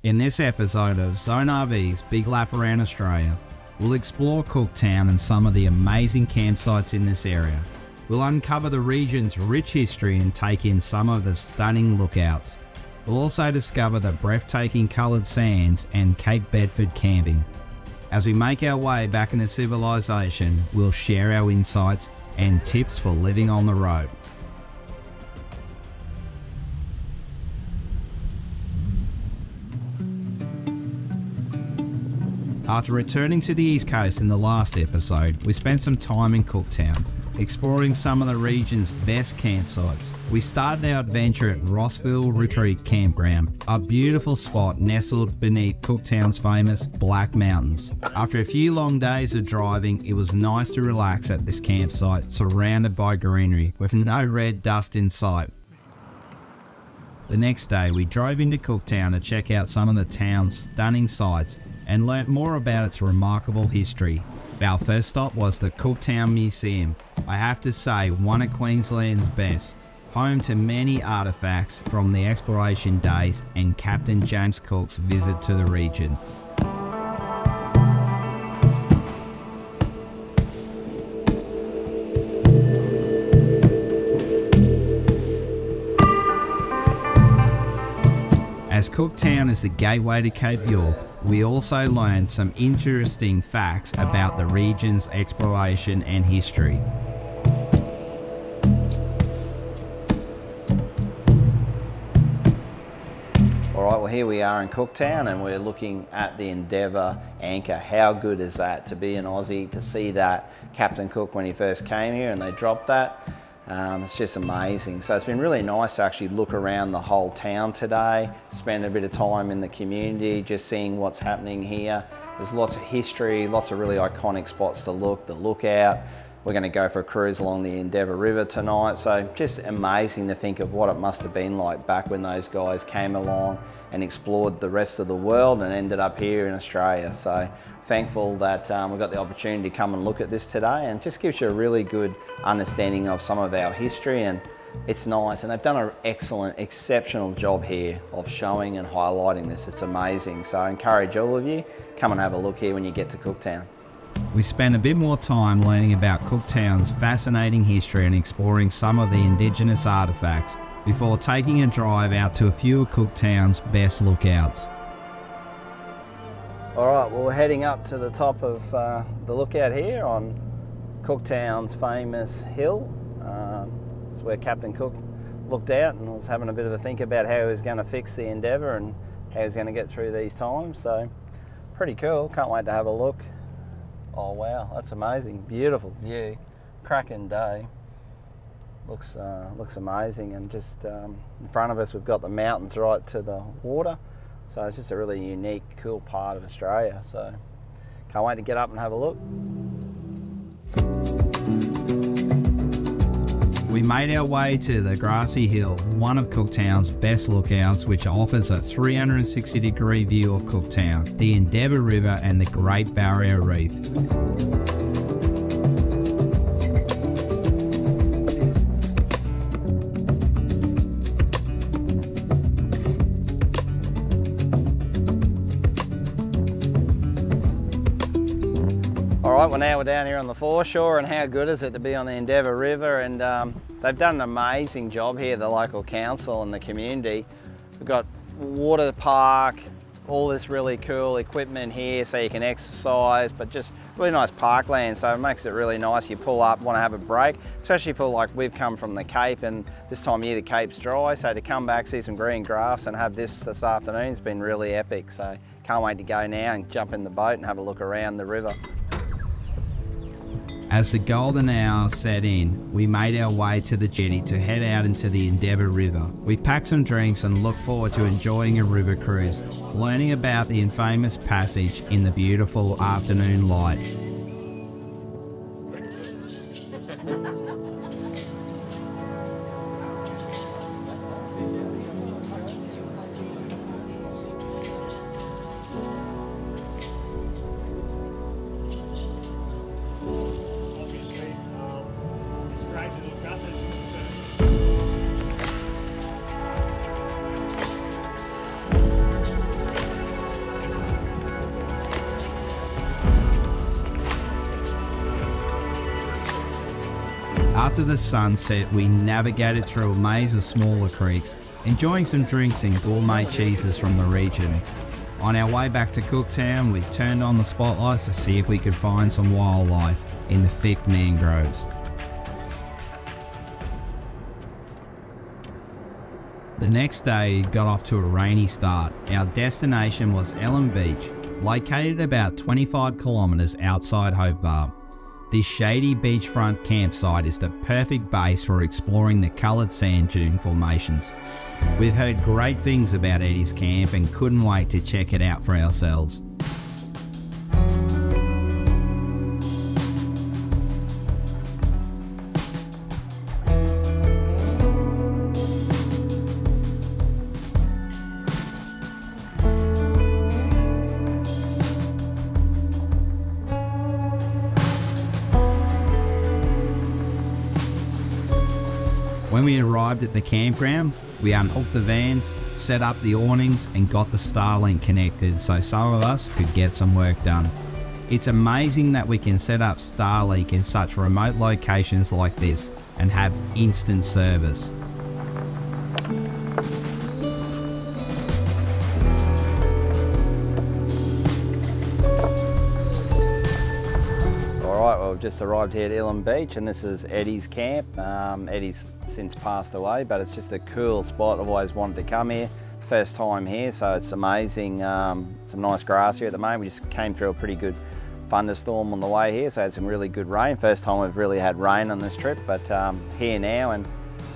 In this episode of Zone RV's Big Lap Around Australia, we'll explore Cooktown and some of the amazing campsites in this area. We'll uncover the region's rich history and take in some of the stunning lookouts. We'll also discover the breathtaking coloured sands and Cape Bedford camping. As we make our way back into civilization, we'll share our insights and tips for living on the road. After returning to the East Coast in the last episode, we spent some time in Cooktown, exploring some of the region's best campsites. We started our adventure at Rossville Retreat Campground, a beautiful spot nestled beneath Cooktown's famous Black Mountains. After a few long days of driving, it was nice to relax at this campsite, surrounded by greenery, with no red dust in sight. The next day, we drove into Cooktown to check out some of the town's stunning sights and learnt more about its remarkable history. Our first stop was the Cooktown Museum. I have to say, one of Queensland's best, home to many artefacts from the exploration days and Captain James Cook's visit to the region. As Cooktown is the gateway to Cape York, we also learned some interesting facts about the region's exploration and history. Alright, well here we are in Cooktown and we're looking at the Endeavour anchor. How good is that to be an Aussie, to see that Captain Cook when he first came here and they dropped that? It's just amazing. So it's been really nice to actually look around the whole town today, spend a bit of time in the community, just seeing what's happening here. There's lots of history, lots of really iconic spots to look, the lookout. We're going to go for a cruise along the Endeavour River tonight. So just amazing to think of what it must have been like back when those guys came along and explored the rest of the world and ended up here in Australia. So thankful that we got the opportunity to come and look at this today, and just gives you a really good understanding of some of our history, and it's nice, and they've done an excellent, exceptional job here of showing and highlighting this. It's amazing. So I encourage all of you, come and have a look here when you get to Cooktown. We spent a bit more time learning about Cooktown's fascinating history and exploring some of the Indigenous artefacts before taking a drive out to a few of Cooktown's best lookouts. Alright, well we're heading up to the top of the lookout here on Cooktown's famous hill. It's where Captain Cook looked out and was having a bit of a think about how he was going to fix the Endeavour and how he was going to get through these times. So pretty cool, can't wait to have a look. Oh wow, that's amazing, beautiful view, cracking day. Looks amazing, and just in front of us we've got the mountains right to the water. So it's just a really unique, cool part of Australia. So can't wait to get up and have a look. We made our way to the Grassy Hill, one of Cooktown's best lookouts, which offers a 360-degree view of Cooktown, the Endeavour River and the Great Barrier Reef. Alright, well now we're down here on the foreshore, and how good is it to be on the Endeavour River, and they've done an amazing job here, the local council and the community. We've got water park, all this really cool equipment here so you can exercise, but just really nice parkland, so it makes it really nice. You pull up, want to have a break, especially for like we've come from the Cape, and this time of year the Cape's dry, so to come back, see some green grass and have this afternoon has been really epic. So can't wait to go now and jump in the boat and have a look around the river. As the golden hour set in, we made our way to the jetty to head out into the Endeavour River. We packed some drinks and looked forward to enjoying a river cruise, learning about the infamous passage in the beautiful afternoon light. After the sun set, we navigated through a maze of smaller creeks, enjoying some drinks and gourmet cheeses from the region. On our way back to Cooktown, we turned on the spotlights to see if we could find some wildlife in the thick mangroves. The next day got off to a rainy start. Our destination was Elim Beach, located about 25 kilometres outside Hobart. This shady beachfront campsite is the perfect base for exploring the coloured sand dune formations. We've heard great things about Eddie's camp and couldn't wait to check it out for ourselves. When we arrived at the campground, we unhooked the vans, set up the awnings and got the Starlink connected so some of us could get some work done. It's amazing that we can set up Starlink in such remote locations like this and have instant service. Alright, well, we've just arrived here at Elim Beach and this is Eddie's camp. Eddie's since passed away, but it's just a cool spot. I've always wanted to come here. First time here, so it's amazing. Some nice grass here at the moment. We just came through a pretty good thunderstorm on the way here, so had some really good rain. First time we've really had rain on this trip, but here now and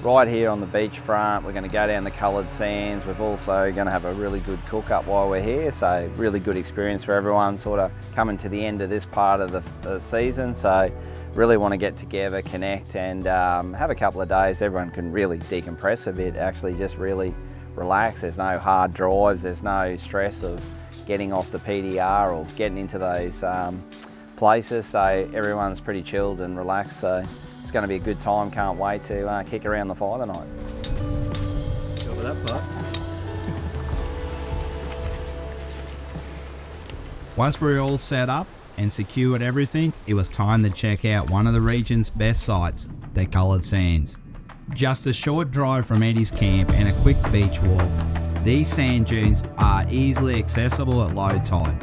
right here on the beach front. We're going to go down the coloured sands. We're also going to have a really good cook up while we're here, so really good experience for everyone sort of coming to the end of this part of the season. So really want to get together, connect and have a couple of days. Everyone can really decompress a bit, actually just really relax. There's no hard drives, there's no stress of getting off the PDR or getting into those places, so everyone's pretty chilled and relaxed. So it's going to be a good time. Can't wait to kick around the fire tonight. Cover that part. Once we were all set up and secured everything, it was time to check out one of the region's best sites, the coloured sands. Just a short drive from Eddie's camp and a quick beach walk. These sand dunes are easily accessible at low tide.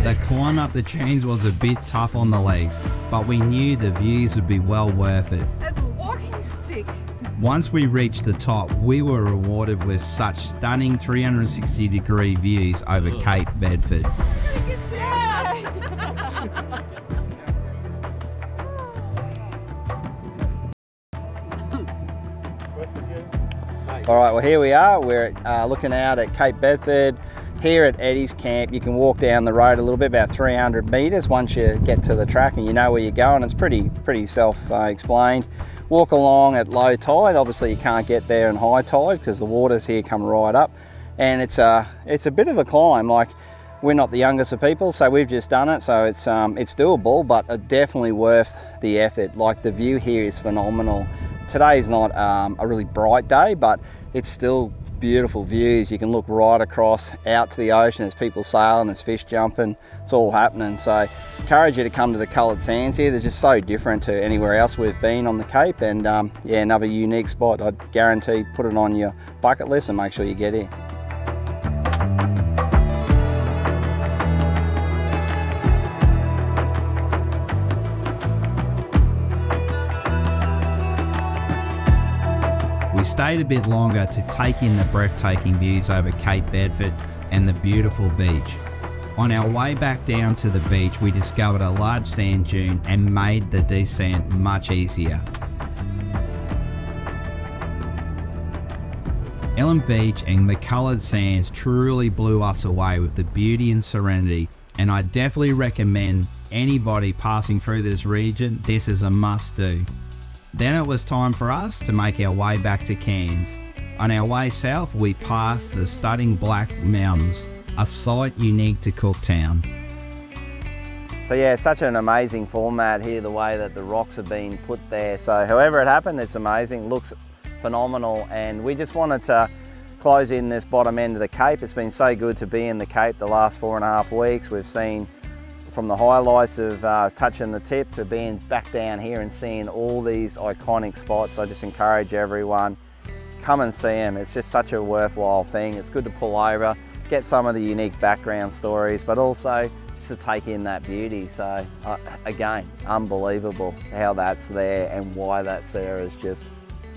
The climb up the chains was a bit tough on the legs, but we knew the views would be well worth it. That's a walking stick. Once we reached the top, we were rewarded with such stunning 360-degree views over Cape Bedford. Get down! All right, well here we are. We're looking out at Cape Bedford. Here at Eddie's camp, you can walk down the road a little bit, about 300 metres once you get to the track and you know where you're going. It's pretty self-explained. Walk along at low tide. Obviously you can't get there in high tide because the waters here come right up, and it's a bit of a climb. Like, we're not the youngest of people, so we've just done it, so it's doable, but definitely worth the effort. Like, the view here is phenomenal. Today's not a really bright day, but it's still beautiful views. You can look right across out to the ocean. There's people sailing, there's fish jumping, it's all happening. So encourage you to come to the coloured sands here. They're just so different to anywhere else we've been on the Cape, and yeah, another unique spot. I'd guarantee put it on your bucket list and make sure you get here. We stayed a bit longer to take in the breathtaking views over Cape Bedford and the beautiful beach. On our way back down to the beach, we discovered a large sand dune and made the descent much easier. Elim Beach and the coloured sands truly blew us away with the beauty and serenity, and I definitely recommend anybody passing through this region, this is a must do. Then it was time for us to make our way back to Cairns. On our way south, we passed the stunning Black Mountains, a site unique to Cooktown. So yeah, it's such an amazing format here, the way that the rocks have been put there. So however it happened, it's amazing, looks phenomenal. And we just wanted to close in this bottom end of the Cape. It's been so good to be in the Cape the last 4.5 weeks. We've seen from the highlights of touching the tip to being back down here and seeing all these iconic spots. I just encourage everyone, come and see them. It's just such a worthwhile thing. It's good to pull over, get some of the unique background stories, but also just to take in that beauty. So again, unbelievable how that's there, and why that's there is just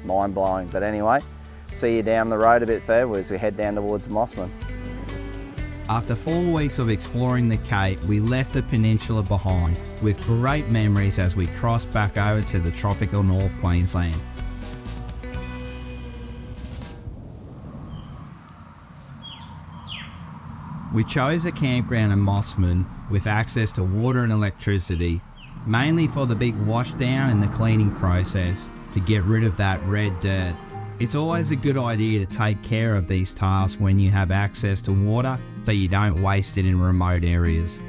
mind-blowing. But anyway, see you down the road a bit further as we head down towards Mossman. After 4 weeks of exploring the Cape, we left the peninsula behind with great memories as we crossed back over to the tropical North Queensland. We chose a campground in Mossman with access to water and electricity, mainly for the big washdown and the cleaning process to get rid of that red dirt. It's always a good idea to take care of these tasks when you have access to water, so you don't waste it in remote areas.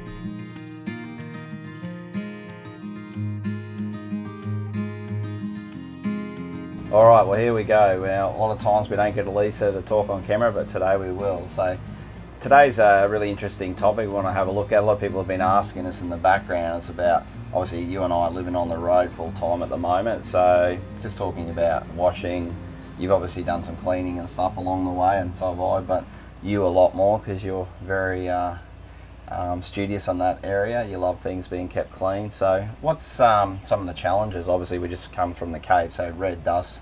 All right, well here we go. Now, a lot of times we don't get Elisa to talk on camera, but today we will. So today's a really interesting topic we want to have a look at. A lot of people have been asking us in the background. It's about, obviously you and I are living on the road full time at the moment, so just talking about washing. You've obviously done some cleaning and stuff along the way, and so have I, but you a lot more because you're very studious on that area. You love things being kept clean. So what's some of the challenges? Obviously we just come from the Cape, so red dust,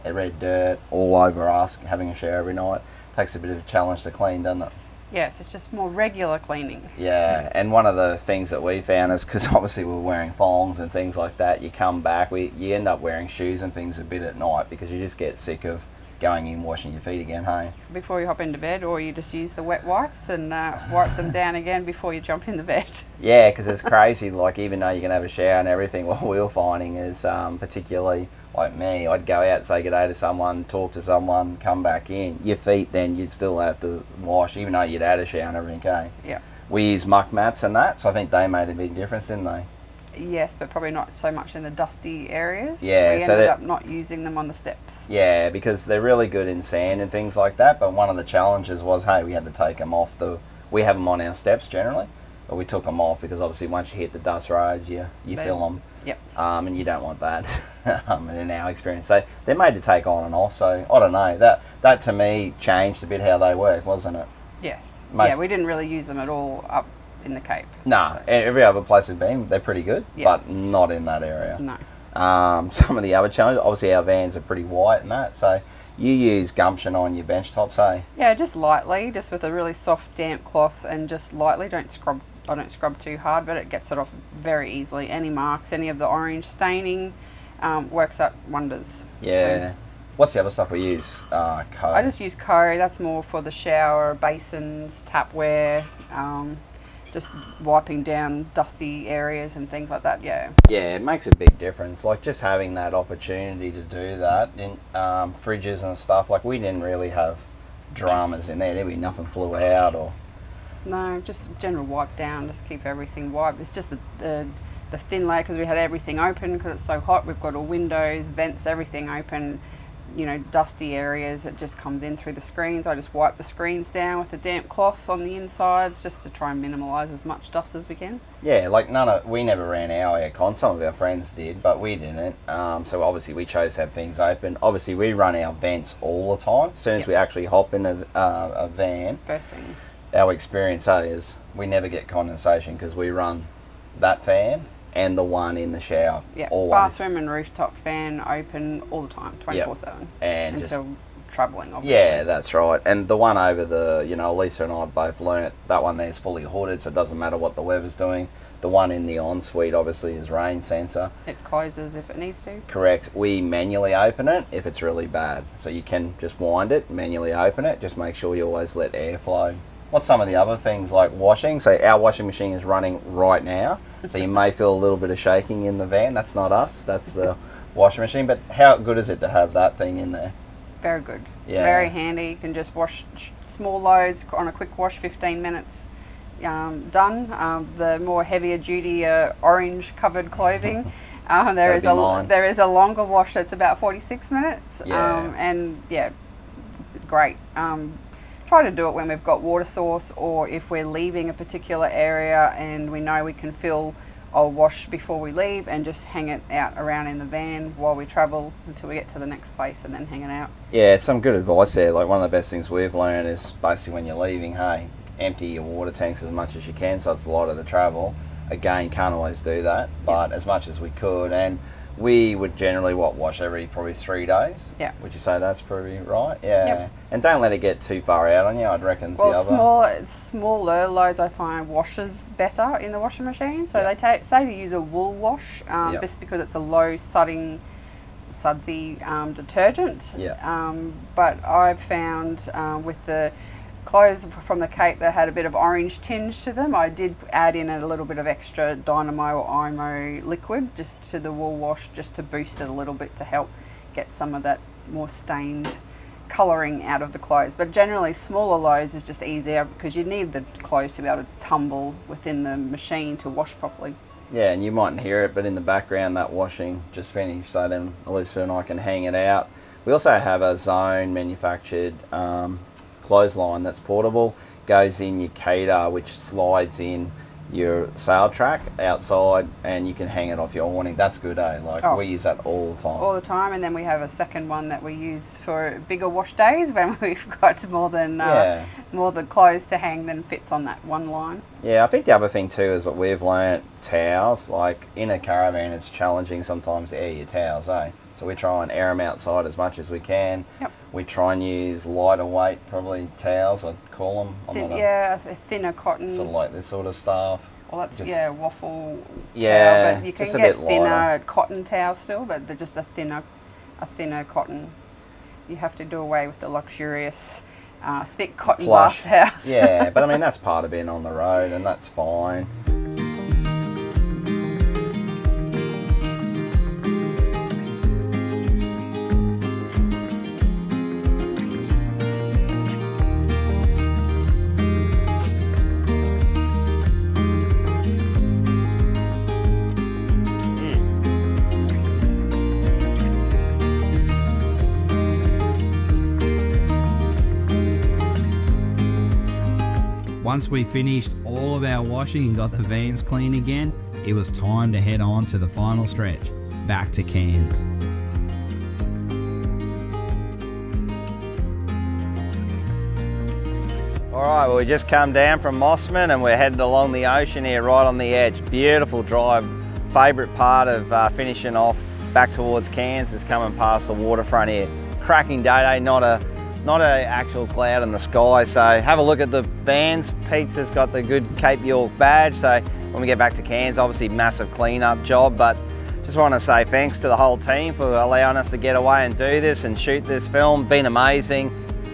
red dirt all over us, having a shower every night. Takes a bit of a challenge to clean, doesn't it? Yes, it's just more regular cleaning. Yeah, and one of the things that we found is, because obviously we're wearing thongs and things like that, you come back, you end up wearing shoes and things a bit at night because you just get sick of going in, washing your feet again, hey? Before you hop into bed, or you just use the wet wipes and wipe them down again before you jump in the bed. Yeah, because it's crazy, like even though you can have a shower and everything, what we were finding is, particularly like me, I'd go out, say good day to someone, talk to someone, come back in. Your feet then you'd still have to wash, even though you'd had a shower and everything, okay? Yeah. We use muck mats and that, so I think they made a big difference, didn't they? Yes, but probably not so much in the dusty areas. Yeah, we so ended up not using them on the steps. Yeah, because they're really good in sand and things like that, but one of the challenges was, hey, we had to take them off. We have them on our steps generally, but we took them off because obviously once you hit the dust roads, you feel them. Yep. And you don't want that in our experience. So they're made to take on and off, so I don't know. That to me changed a bit how they work, wasn't it? Yes. Yeah, we didn't really use them at all up in the Cape. Nah, so every other place we've been, they're pretty good, yep, but not in that area. No. Some of the other challenges, obviously our vans are pretty white and that, so you use gumption on your bench tops, hey? Yeah, just lightly, just with a really soft damp cloth, and just lightly. I don't scrub too hard, but it gets it off very easily. Any marks, any of the orange staining, works up wonders. Yeah. What's the other stuff we use? Co. I just use Co. That's more for the shower, basins, tapware, just wiping down dusty areas and things like that, yeah. Yeah, it makes a big difference. Like just having that opportunity to do that in fridges and stuff. Like we didn't really have dramas in there. There'd be nothing flew out or... No, just general wipe down, just keep everything wiped. It's just the thin layer, because we had everything open because it's so hot. We've got all windows, vents, everything open. You know, dusty areas, it just comes in through the screens. I just wipe the screens down with a damp cloth on the insides just to try and minimise as much dust as we can. Yeah, like we never ran our aircon. Some of our friends did, but we didn't. So obviously we chose to have things open. Obviously we run our vents all the time. As soon as we actually hop in a van, first thing. Our experience is we never get condensation because we run that fan and the one in the shower. Yeah, always. Bathroom and rooftop fan open all the time, 24/7. Yep. And until just travelling, obviously. Yeah, that's right. And the one over the, Lisa and I both learnt, that one there's fully hooded, so it doesn't matter what the weather's doing. The one in the ensuite obviously is rain sensor. It closes if it needs to. Correct. We manually open it if it's really bad. So you can just wind it, manually open it, just make sure you always let air flow. What's some of the other things like washing? So our washing machine is running right now. So you may feel a little bit of shaking in the van. That's not us, that's the washing machine. But how good is it to have that thing in there? Very good. Yeah. Very handy. You can just wash small loads on a quick wash, 15 minutes. done. The more heavier duty orange covered clothing. There is a longer wash that's about 46 minutes. Yeah. And yeah, great. Try to do it when we've got water source, or if we're leaving a particular area and we know we can fill or wash before we leave, and just hang it out around in the van while we travel until we get to the next place and then hang it out. Yeah, some good advice there. Like, one of the best things we've learned is basically when you're leaving, hey, empty your water tanks as much as you can, so it's a lot of the travel. Again, can't always do that, but as much as we could. And we would generally wash every probably 3 days. Yeah. Would you say that's probably right? Yeah. Yep. And don't let it get too far out on you, I'd reckon. Smaller loads I find washes better in the washing machine. So they say to use a wool wash, just because it's a low sudsy detergent. Yeah. But I've found with the clothes from the Cape that had a bit of orange tinge to them, I did add in a little bit of extra Dynamo or IMO liquid just to the wool wash, just to boost it a little bit to help get some of that more stained colouring out of the clothes. But generally smaller loads is just easier because you need the clothes to be able to tumble within the machine to wash properly. Yeah, and you mightn't hear it, but in the background that washing just finished, so then Alyssa and I can hang it out. We also have a zone manufactured clothesline that's portable, goes in your cater, which slides in your sail track outside, and you can hang it off your awning. That's good, eh? Like, we use that all the time. All the time, and then we have a second one that we use for bigger wash days when we've got more than clothes to hang than fits on that one line. Yeah, I think the other thing too is what we've learnt, towels. Like, in a caravan, it's challenging sometimes to air your towels, eh? So we try and air them outside as much as we can. Yep. We try and use lighter weight, probably towels, I'd call them. A thinner cotton. Sort of like this sort of stuff. Well, that's waffle towel, but you can get thinner cotton towels still, but they're just a thinner cotton. You have to do away with the luxurious thick cotton plush bath towels. Yeah, but I mean, that's part of being on the road, and that's fine. Once we finished all of our washing and got the vans clean again, it was time to head on to the final stretch, back to Cairns. Alright, well, we just come down from Mossman and we're headed along the ocean here, right on the edge. Beautiful drive. Favourite part of finishing off back towards Cairns is coming past the waterfront here. Cracking day, not a actual cloud in the sky, so have a look at the vans. Pete's has got the good Cape York badge, so when we get back to Cairns, obviously massive clean-up job, but just want to say thanks to the whole team for allowing us to get away and do this and shoot this film. Been amazing.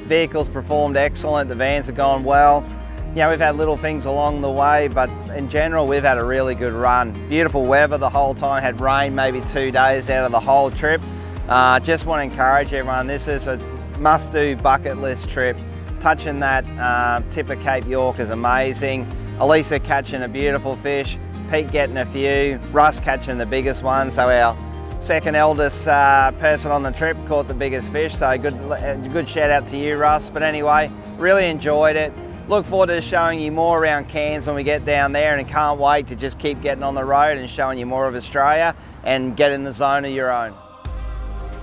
Vehicles performed excellent, the vans have gone well. You know, we've had little things along the way, but in general we've had a really good run. Beautiful weather the whole time, had rain maybe 2 days out of the whole trip. Just want to encourage everyone, this is a must-do bucket list trip. Touching that tip of Cape York is amazing. Elisa catching a beautiful fish, Pete getting a few, Russ catching the biggest one, so our second eldest person on the trip caught the biggest fish, so good shout out to you, Russ. But anyway, really enjoyed it. Look forward to showing you more around Cairns when we get down there, and can't wait to just keep getting on the road and showing you more of Australia and get in the zone of your own.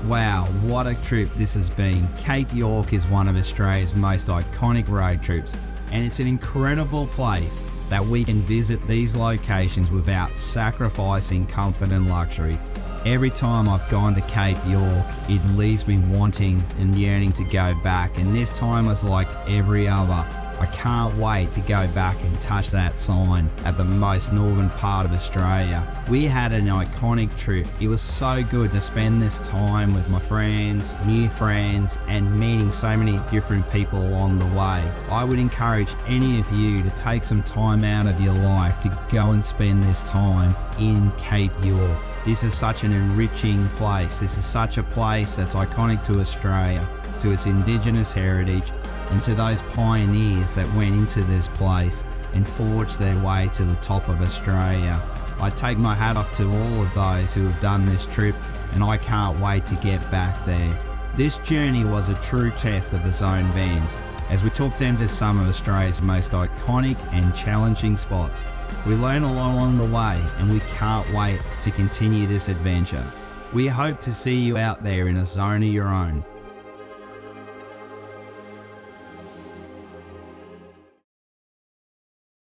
Wow, what a trip this has been. Cape York is one of Australia's most iconic road trips, and it's an incredible place that we can visit these locations without sacrificing comfort and luxury. Every time I've gone to Cape York, it leaves me wanting and yearning to go back, and this time was like every other. I can't wait to go back and touch that sign at the most northern part of Australia. We had an iconic trip. It was so good to spend this time with my friends, new friends, and meeting so many different people along the way. I would encourage any of you to take some time out of your life to go and spend this time in Cape York. This is such an enriching place. This is such a place that's iconic to Australia, to its Indigenous heritage, and to those pioneers that went into this place and forged their way to the top of Australia. I take my hat off to all of those who have done this trip, and I can't wait to get back there. This journey was a true test of the Zone vans, as we took them to some of Australia's most iconic and challenging spots. We learned a lot along the way, and we can't wait to continue this adventure. We hope to see you out there in a zone of your own.